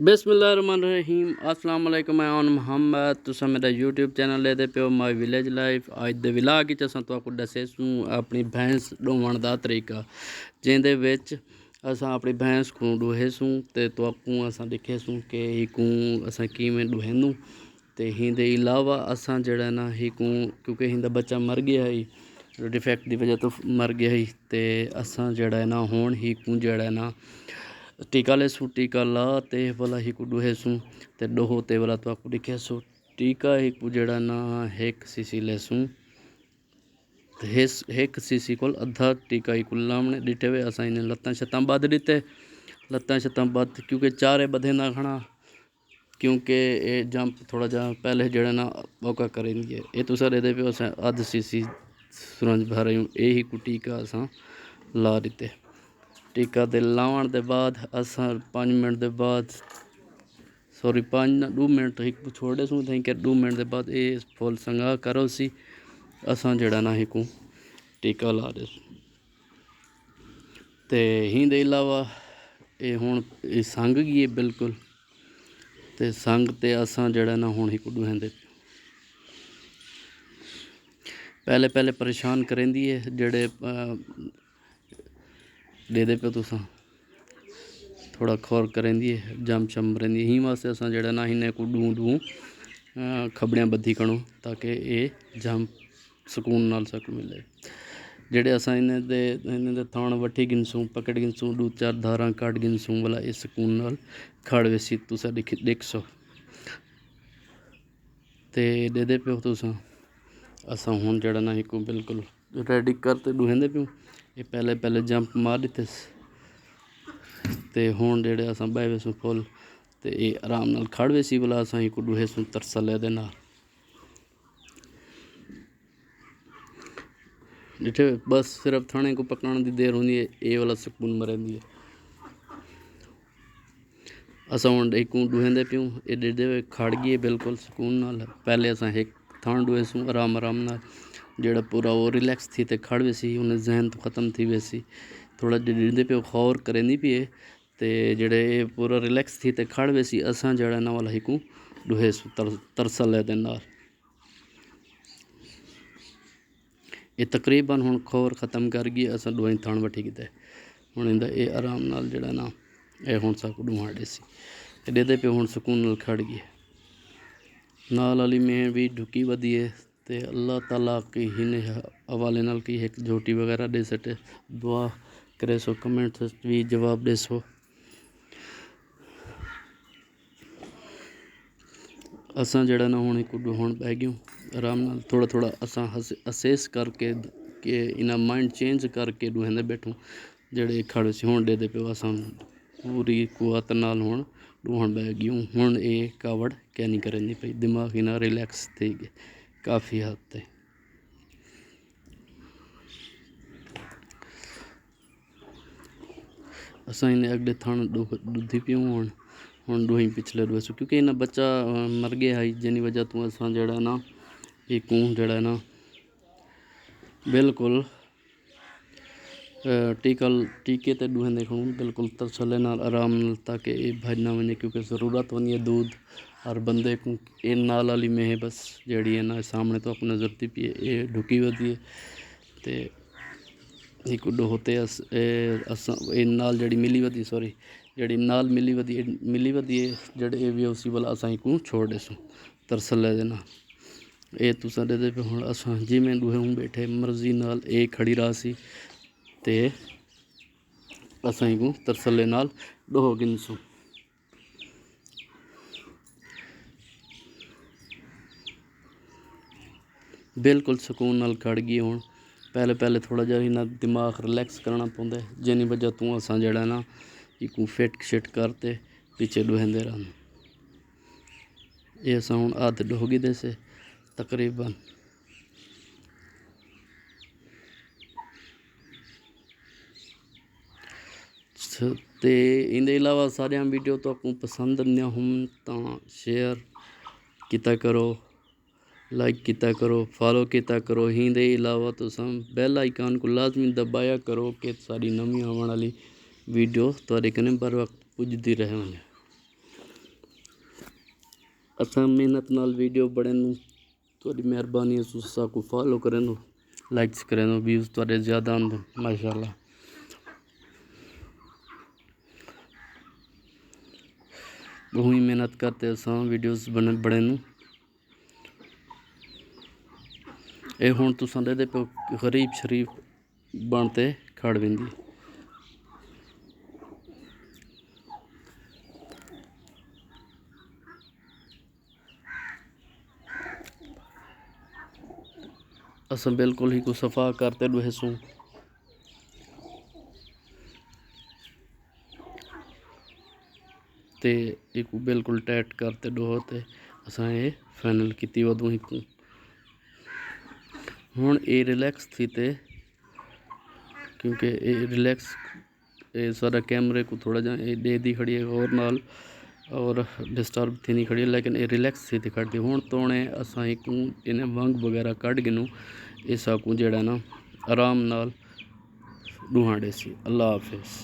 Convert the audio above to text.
बिस्मिल्लाहिर्रहमानिर्रहीम अस्सलाम वालेकुम। मैं ऑन मुहम्मद तुसा मेरा यूट्यूब चैनल लेते पे माई विलेज लाइफ। अज दे विलाग च असां तुहानू दस्सेसूं अपनी भैंस डोवण दा तरीका, जिंदे विच असां अपनी भैंस को डूहेसूं ते तुहानू असां दिखेसूं कि हिकू असां किवें डूहेंदू। ते हिंदे अलावा असां जड़ा ना हिकू क्योंकि हिंदा बच्चा मर गया ही डिफैक्ट की वजह तो मर गया ही, ते असां जड़ा ना हुण हिकू जड़ा ना टीका लेसूं। टीका ला ते भला हिकू डूहेसूं ते डोहो ते भला तुहानू दिखेसूं। टीका हिकू जड़ा ना 1 सीसी लेसूं ते 1 सीसी को अद्धा टीका हिकू लामने डिठे वे। असां इन्हें लत्तां छत्तां बध दिते, लत्तां छत्तां बध क्योंकि चारे बधे ना खड़ा, क्योंकि ये जंप थोड़ा जा पहले जड़ा ना मौका करेंगे। ये तुसा दे पे असां अद्ध सीसी सुरंज भर ये ही को टीका असां ला दिते। टीका दे लावण दे बाद असां 5 मिनट दे बाद सॉरी 2 मिनट एक छोड़े सूं थे कि 2 मिनट दे बाद ये फुल संगा करो सी असां जड़ा ना हिकू टीका ला दे। ते ही दे अलावा ये हुण संग गई बिल्कुल, ते संग ते असां जड़ा ना हुण हिकू डूहेंदे। पहले परेशान करेंदी है जड़े दे पे तुसा थोड़ा खौर करेंदी है जम शम रेंदी ही वास्ते असां जड़ा ना इन्हें को डूं खबड़ियां बधी कणो ताकि ये जम सुकून नाल सक मिले। जेड़े असां इन्हें दे थान वठी गिनसूं पकड़ गिनसूं 2-4 धारा कट गिनसूं वाला इस सुकून नाल खड़ वेसी तुसा देख सो ते दे पे तुसा असां हुण जड़ा ना हिकू बिल्कुल रेडी करते डूहेंदे प्यूं। ये पहले जंप मार दिते ते हुण जेड़े असां बह वेसूं फुल ते ये आराम नाल खड़ वेसी वाला असां हिकू डूहेसूं तरसले दे नाल डिठे। बस सिर्फ थाने को पकाने की देर होंदी है, ये वाला सुकून मरेंदी है। असां हुण हिकू डूहेंदे प्यूं ये डेडे खड़ गई बिल्कुल सुकून नाल। पहले असां एक थान डूहेसूं आराम नाल जेड़ा पूरा वो रिलैक्स थी ते खड़ वेसी उन्हें जहन तो ख़त्म थी वेसी। थोड़ा डिंदे पे खौर करेंदी पी है ते जेड़े पूरा रिलैक्स थी ते खड़ वेसी असां जड़ा ना वाला हिकू डूहेसूं तरसले दे नाल। ये तकरीबन हुण खौर ख़त्म कर गई असां डोई थान वठी गए हुण इंदा ये आराम नाल जड़ा ना ये हुण साकू डूहां डेसी दे पे हुण सुकून नाल खड़ गई नाल वाली में भी ढुकी वधी है। ते अल्लाह ताला की हिन हवाले नाल की एक झोटी वगैरह दे सटे दुआ करे सो कमेंट भी जवाब दे सो। असां जड़ा ना हुण हिकू हुण बह गयूं आराम नाल थोड़ा असां असेस करके कि इना माइंड चेंज करके डूहेंदे बैठूं जड़े खड़ सी हुण दे पे असां पूरी कुवत नाल हुण डूहण बह गयूं। हुण ये कावड़ क्या नहीं करेंदी पई, दिमाग इना रिलैक्स थी गए काफ़ी हद तक। असां इन्हें अगले थान दूधी प्यूं हुण डूही पिछले डूहेसूं क्योंकि इन्हें बच्चा मर गया है जिनी वजह तो असां जड़ा ना हिकू जड़ा ना बिल्कुल टीके ते डूहेंदे खड़ूं बिल्कुल तसल्ले नाल आराम नाल ताकि ये भज ना वने क्योंकि ज़रूरत होनी है दूध हर बंदे को। ये नाल वाली में बस जड़ी है ना सामने तो अपने नज़र दी पी ये ढुकी वधी है ते हिकू डोहते असां ये नाल जड़ी मिली वधी सॉरी जड़ी नाल मिली वधी है जड़े ये भी उसी वाला असां हिकू छोड़ देसूं तरसले दे नाल। ये तुसा दे पे हुण असां जिवें डूहे बैठे मर्जी नाल ये खड़ी रहा सी ते असां हिकू तरसले नाल डोह गिनसूं। बिल्कुल सुकून नाल खड़ गई हुण पहले थोड़ा जा इन्ना दिमाग रिलैक्स करना पौंदा है जिनी वजह तो असां जड़ा ना हिकू फिट शिट करते पीछे डूहेंदे रहन। ये असां हुण अद्ध डोह गए से तकरीबन ते इंदे अलावा सारिया वीडियो तो आपको पसंद नहीं हम तो शेयर किया करो, लाइक किया करो, फॉलो किया करो। ही दे अलावा तुसां बैल आइकन को लाजमी दबाया करो कि सारी नवी आने वाली वीडियो तुहाडे कन्नै बर वक्त पुजदी रहे। असां मेहनत नाल वीडियो बने थोड़ी मेहरबानी है तुसां को फॉलो करें लाइक्स करें व्यूज़ थोड़े ज़्यादा आंदे माशाल्लाह। बहुत ही मेहनत करते असां वीडियोज़ बने ये हुण तुसां दे पे गरीब शरीफ बनते खड़ वेंदी। असां बिल्कुल ही को सफ़ा करते डुहेसूं ते एक बिल्कुल टाइट करते डोहो ते असां ये फाइनल की वधू ही को हुण ये रिलैक्स थी ते क्योंकि ये रिलैक्स ये सारा कैमरे को थोड़ा जा दे दी खड़ी है और नाल और डिस्टर्ब थी नहीं खड़ी लेकिन ये रिलैक्स थी खड़ती हुण तोणे असां एक इन्हें वंग वगैरह कढ़ गिनू इस को जड़ा ना आराम नाल डूहां डेसी। अल्लाह हाफिज़।